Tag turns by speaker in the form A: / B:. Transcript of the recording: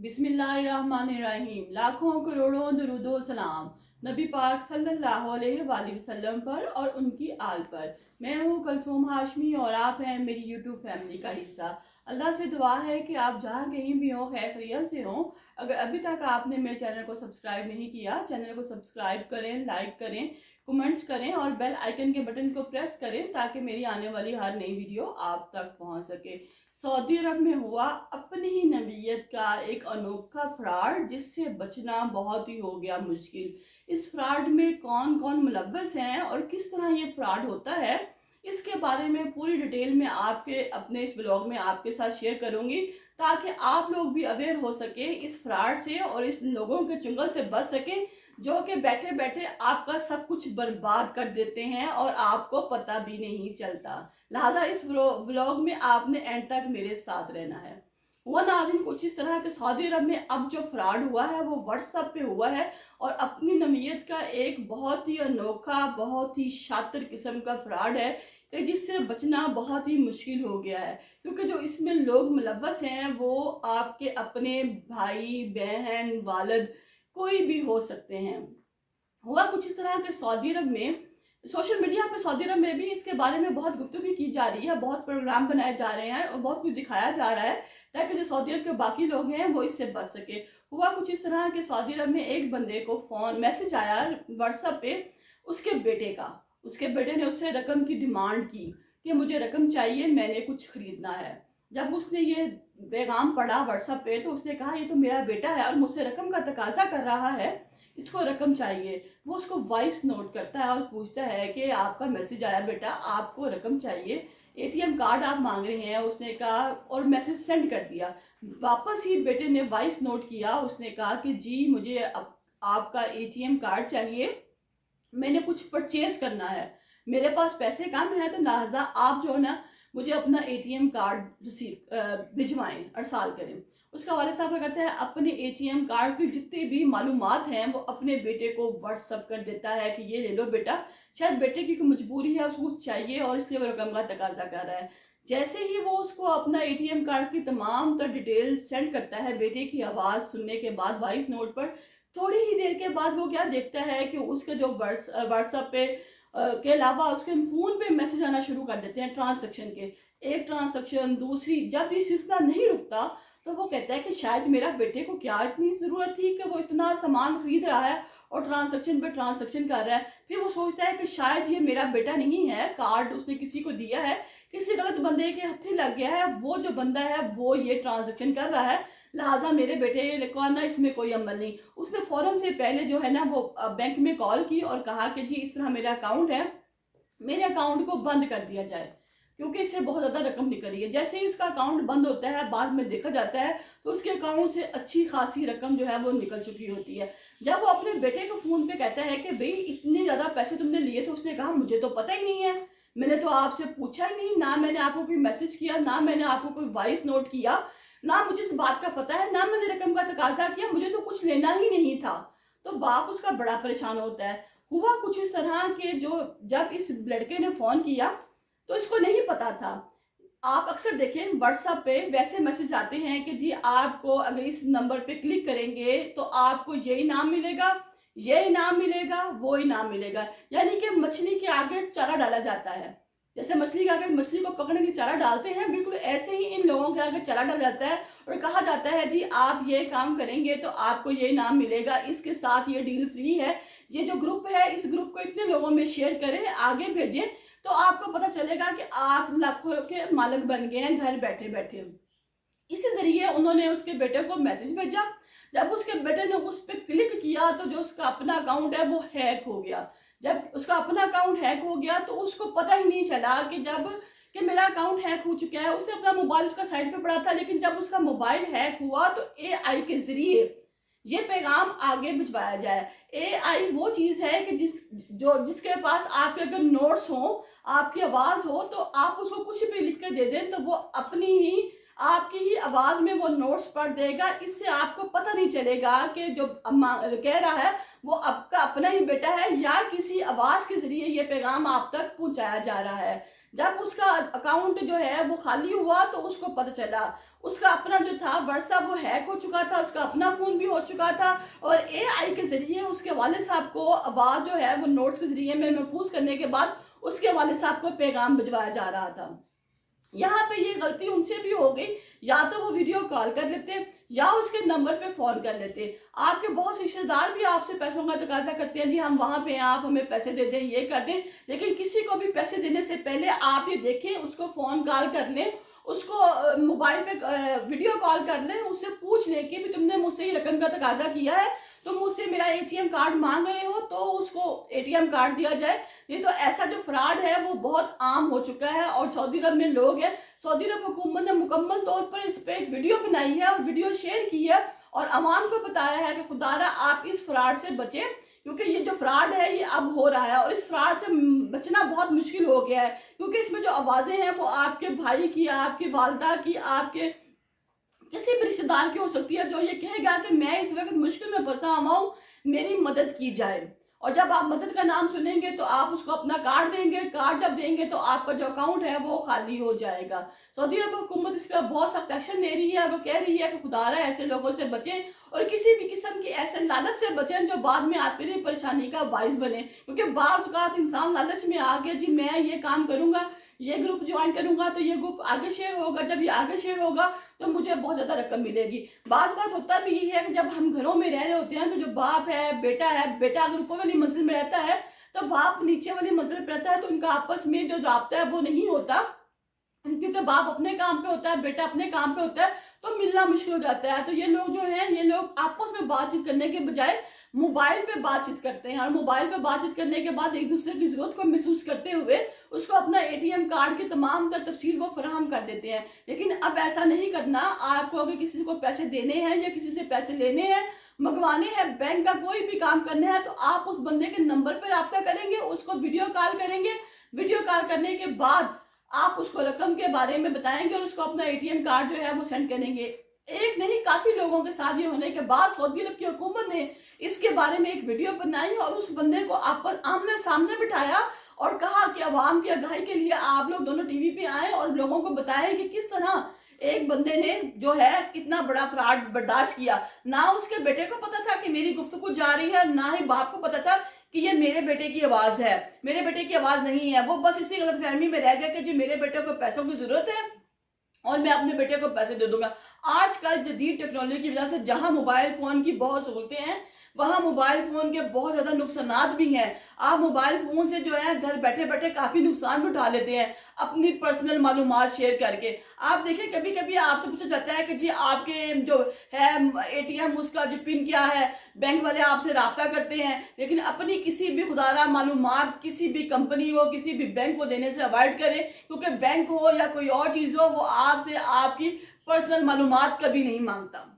A: बिस्मिल्लाहिर्रहमानिर्रहीम। लाखों करोड़ों दुरूदो सलाम नबी पाक सल्लल्लाहु अलैहि वसल्लम पर और उनकी आल पर। मैं हूँ कलसूम हाशमी और आप हैं मेरी यूट्यूब फैमिली का हिस्सा। अल्लाह से दुआ है कि आप जहाँ कहीं भी हो खैर खैरियत से हो। अगर अभी तक आपने मेरे चैनल को सब्सक्राइब नहीं किया, चैनल को सब्सक्राइब करें, लाइक करें, कमेंट्स करें और बेल आइकन के बटन को प्रेस करें ताकि मेरी आने वाली हर नई वीडियो आप तक पहुंच सके। सऊदी अरब में हुआ अपनी ही नबीयत का एक अनोखा फ्रॉड जिससे बचना बहुत ही हो गया मुश्किल। इस फ्रॉड में कौन कौन मुलव्वस हैं और किस तरह ये फ्रॉड होता है, इसके बारे में पूरी डिटेल में आपके अपने इस ब्लॉग में आपके साथ शेयर करूंगी ताकि आप लोग भी अवेयर हो सके इस फ्रॉड से और इस लोगों के चुंगल से बच सके जो कि बैठे बैठे आपका सब कुछ बर्बाद कर देते हैं और आपको पता भी नहीं चलता। लिहाजा इस व्लॉग में आपने एंड तक मेरे साथ रहना है। हुआ नाज़रीन कुछ इस तरह के सऊदी अरब में अब जो फ्रॉड हुआ है वो व्हाट्सएप पे हुआ है और अपनी नमीयत का एक बहुत ही अनोखा, बहुत ही शातिर किस्म का फ्रॉड है कि जिससे बचना बहुत ही मुश्किल हो गया है, क्योंकि जो इसमें लोग मुलव्वस हैं वो आपके अपने भाई बहन वालिद कोई भी हो सकते हैं। हुआ कुछ इस तरह के सऊदी अरब में सोशल मीडिया पे सऊदी अरब में भी इसके बारे में बहुत गुफ्तगू की जा रही है, बहुत प्रोग्राम बनाए जा रहे हैं और बहुत कुछ दिखाया जा रहा है ताकि जो सऊदी अरब के बाकी लोग हैं वो इससे बच सके। हुआ कुछ इस तरह के सऊदी अरब में एक बंदे को फोन मैसेज आया व्हाट्सएप पे उसके बेटे का। उसके बेटे ने उससे रकम की डिमांड की कि मुझे रकम चाहिए, मैंने कुछ खरीदना है। जब उसने ये पैगाम पढ़ा व्हाट्सएप पे तो उसने कहा ये तो मेरा बेटा है और मुझसे रकम का तकाजा कर रहा है, इसको रकम चाहिए। वो उसको वॉइस नोट करता है और पूछता है कि आपका मैसेज आया बेटा, आपको रकम चाहिए, एटीएम कार्ड आप मांग रहे हैं। उसने कहा और मैसेज सेंड कर दिया। वापस ही बेटे ने वॉइस नोट किया, उसने कहा कि जी मुझे आपका एटीएम कार्ड चाहिए, मैंने कुछ परचेज करना है, मेरे पास पैसे कम है, तो लिहाजा आप जो है ना मुझे अपना एटीएम कार्ड रिसीव भिजवाएं, अरसाल करें। उसका वालिद साहब क्या करता है, अपने एटीएम कार्ड की जितनी भी मालूमात हैं वो अपने बेटे को व्हाट्सअप कर देता है कि ये ले लो बेटा। शायद बेटे की कोई मजबूरी है, उसको कुछ चाहिए और इसलिए वो रकम का तकाजा कर रहा है। जैसे ही वो उसको अपना एटीएम कार्ड की तमाम तर डिटेल सेंड करता है बेटे की आवाज़ सुनने के बाद वॉइस नोट पर, थोड़ी ही देर के बाद वो क्या देखता है कि उसके जो व्हाट्सएप पे के अलावा उसके फ़ोन पे मैसेज आना शुरू कर देते हैं ट्रांसैक्शन के। एक ट्रांसैक्शन दूसरी, जब ये सिलसिला नहीं रुकता तो वो कहता है कि शायद मेरा बेटे को क्या इतनी ज़रूरत थी कि वो इतना सामान खरीद रहा है और ट्रांसैक्शन पे ट्रांसैक्शन कर रहा है। फिर वो सोचता है कि शायद ये मेरा बेटा नहीं है, कार्ड उसने किसी को दिया है, किसी गलत बंदे के हत्थे लग गया है, वो जो बंदा है वो ये ट्रांजैक्शन कर रहा है, लिहाजा मेरे बेटे को ना इसमें कोई अमल नहीं। उसने फ़ौरन से पहले जो है ना वो बैंक में कॉल की और कहा कि जी इस तरह मेरा अकाउंट है, मेरे अकाउंट को बंद कर दिया जाए क्योंकि इससे बहुत ज़्यादा रकम निकल रही है। जैसे ही उसका अकाउंट बंद होता है बाद में देखा जाता है तो उसके अकाउंट से अच्छी खासी रकम जो है वो निकल चुकी होती है। जब वो अपने बेटे को फ़ोन पे कहता है कि भाई इतने ज़्यादा पैसे तुमने लिए, तो उसने कहा मुझे तो पता ही नहीं है, मैंने तो आपसे पूछा ही नहीं, ना मैंने आपको कोई मैसेज किया, ना मैंने आपको कोई वॉइस नोट किया, ना मुझे इस बात का पता है, ना मैंने रकम का तकाजा किया, मुझे तो कुछ लेना ही नहीं था। तो बाप उसका बड़ा परेशान होता है। हुआ कुछ इस तरह के जो जब इस लड़के ने फ़ोन किया तो इसको नहीं पता था। आप अक्सर देखें व्हाट्सएप पे वैसे मैसेज आते हैं कि जी आपको अगर इस नंबर पे क्लिक करेंगे तो आपको ये इनाम मिलेगा, ये इनाम मिलेगा, वो इनाम मिलेगा। यानी कि मछली के आगे चारा डाला जाता है। जैसे मछली के आगे मछली को पकड़ने के लिए चारा डालते हैं, बिल्कुल ऐसे ही इन लोगों के आगे चारा डाला जाता है और कहा जाता है जी आप ये काम करेंगे तो आपको ये इनाम मिलेगा, इसके साथ ये डील फ्री है, ये जो ग्रुप है इस ग्रुप को इतने लोगों में शेयर करें, आगे भेजें, तो आपको पता चलेगा कि आप लाखों के मालिक बन गए हैं घर बैठे बैठे। इसी जरिए उन्होंने उसके बेटे को मैसेज भेजा। जब उसके बेटे ने उस पर क्लिक किया तो जो उसका अपना अकाउंट है वो हैक हो गया। जब उसका अपना अकाउंट हैक हो गया तो उसको पता ही नहीं चला कि मेरा अकाउंट हैक हो चुका है। उसने अपना मोबाइल उसका साइड पे पड़ा था, लेकिन जब उसका मोबाइल हैक हुआ तो एआई के जरिए ये पैगाम आगे भिजवाया जाए। एआई वो चीज़ है कि जिसके पास आपके अगर नोट्स हो, आपकी आवाज़ हो, तो आप उसको कुछ भी लिख कर दे दें तो वो आपकी ही आवाज़ में वो नोट्स पढ़ देगा। इससे आपको पता नहीं चलेगा कि जो कह रहा है वो आपका अपना ही बेटा है या किसी आवाज़ के ज़रिए ये पैगाम आप तक पहुंचाया जा रहा है। जब उसका अकाउंट जो है वो खाली हुआ तो उसको पता चला। उसका अपना जो था व्हाट्सएप वो हैक हो चुका था, उसका अपना फ़ोन भी हो चुका था और एआई के ज़रिए उसके वालिद साहब को आवाज़ जो है वो नोट्स के ज़रिए में महफूज करने के बाद उसके वालिद साहब को पैगाम भिजवाया जा रहा था। यहाँ पे ये गलती उनसे भी हो गई, या तो वो वीडियो कॉल कर लेते या उसके नंबर पे फ़ोन कर लेते। आपके बहुत से रिश्तेदार भी आपसे पैसों का तकाजा करते हैं, जी हम वहाँ पे हैं, आप हमें पैसे दे दें, ये कर दें। लेकिन किसी को भी पैसे देने से पहले आप ये देखें, उसको फ़ोन कॉल कर लें, उसको मोबाइल पे वीडियो कॉल कर लें, उससे पूछ लें कि भी तुमने मुझसे ये रकम का तकाजा किया है, तो मुझसे मेरा एटीएम कार्ड मांग रहे हो तो उसको एटीएम कार्ड दिया जाए। नहीं तो ऐसा जो फ्रॉड है वो बहुत आम हो चुका है और सऊदी अरब में लोग हैं, सऊदी अरब हुकूमत ने मुकम्मल तौर पर इस पर एक वीडियो बनाई है और वीडियो शेयर की है और आवाम को बताया है कि खुदारा आप इस फ्रॉड से बचें, क्योंकि ये जो फ्रॉड है ये अब हो रहा है और इस फ्रॉड से बचना बहुत मुश्किल हो गया है, क्योंकि इसमें जो आवाज़ें हैं वो आपके भाई की, आपकी वालदा की, आपके किसी भी रिश्तेदार की हो सकती है जो ये कहेगा कि मैं इस वक्त मुश्किल में फंसा हुआ हूँ, मेरी मदद की जाए। और जब आप मदद का नाम सुनेंगे तो आप उसको अपना कार्ड देंगे, कार्ड जब देंगे तो आपका जो अकाउंट है वो खाली हो जाएगा। सऊदी अरब हुकूमत इस पर बहुत सख्त एक्शन ले रही है, वो कह रही है कि खुदारा ऐसे लोगों से बचें और किसी भी किस्म की ऐसे लालच से बचें जो बाद में आपके लिए परेशानी का बाइस बने, क्योंकि बाज़ औक़ात इंसान लालच में आ गया, जी मैं ये काम करूँगा, ये ग्रुप ज्वाइन करूंगा तो ये ग्रुप आगे शेयर होगा, जब ये आगे शेयर होगा तो मुझे बहुत ज़्यादा रकम मिलेगी। बात होता भी यही है कि जब हम घरों में रह रहे होते हैं तो जो बाप है, बेटा अगर ऊपर वाली मंजिल में रहता है तो बाप नीचे वाली मंजिल पर रहता है, तो उनका आपस में जो राब्ता है वो नहीं होता, क्योंकि बाप अपने काम पे होता है, बेटा अपने काम पे होता है, तो मिलना मुश्किल हो जाता है। तो ये लोग जो हैं, ये लोग आपस में बातचीत करने के बजाय मोबाइल पे बातचीत करते हैं और मोबाइल पे बातचीत करने के बाद एक दूसरे की ज़रूरत को महसूस करते हुए उसको अपना एटीएम कार्ड की तमाम तर तफसील वो फराहम कर देते हैं। लेकिन अब ऐसा नहीं करना। आपको अगर किसी को पैसे देने हैं या किसी से पैसे लेने हैं, मंगवाने हैं, बैंक का कोई भी काम करना है, तो आप उस बंदे के नंबर पर रब्ता करेंगे, उसको वीडियो कॉल करेंगे। वीडियो कॉल करने के बाद आप उसको रकम के बारे में बताएंगे और उसको अपना एटीएम कार्ड जो है वो सेंड करेंगे। एक नहीं, काफी लोगों के साथ ये होने के बाद सऊदी अरब की हुकूमत ने इसके बारे में एक वीडियो बनाई और उस बंदे को आमने सामने बिठाया और कहा कि अवाम की आगाही के लिए आप लोग दोनों टीवी पे आए और लोगों को बताएं कि किस तरह एक बंदे ने जो है कितना बड़ा फ्रॉड बर्दाश्त किया। ना उसके बेटे को पता था कि मेरी गुफ्तगू जा रही है, ना ही बाप को पता था कि ये मेरे बेटे की आवाज है, मेरे बेटे की आवाज नहीं है। वो बस इसी गलतफहमी में रह गया कि जी मेरे बेटे को पैसों की जरूरत है और मैं अपने बेटे को पैसे दे दूंगा। आजकल जदीद टेक्नोलॉजी की वजह से जहां मोबाइल फोन की बहुत सहूलतें हैं, वहां मोबाइल फोन के बहुत ज्यादा नुकसानात भी हैं। आप मोबाइल फोन से जो है घर बैठे बैठे काफी नुकसान भी उठा लेते हैं अपनी पर्सनल मालूमात शेयर करके। आप देखें, कभी कभी आपसे पूछा जाता है कि जी आपके जो है एटीएम उसका जो पिन क्या है, बैंक वाले आपसे राब्ता करते हैं, लेकिन अपनी किसी भी खुदारा मालूमात किसी भी कंपनी हो, किसी भी बैंक को देने से अवॉइड करें, क्योंकि बैंक हो या कोई और चीज हो वो आपसे आपकी पर्सनल मालूमात कभी नहीं मांगता।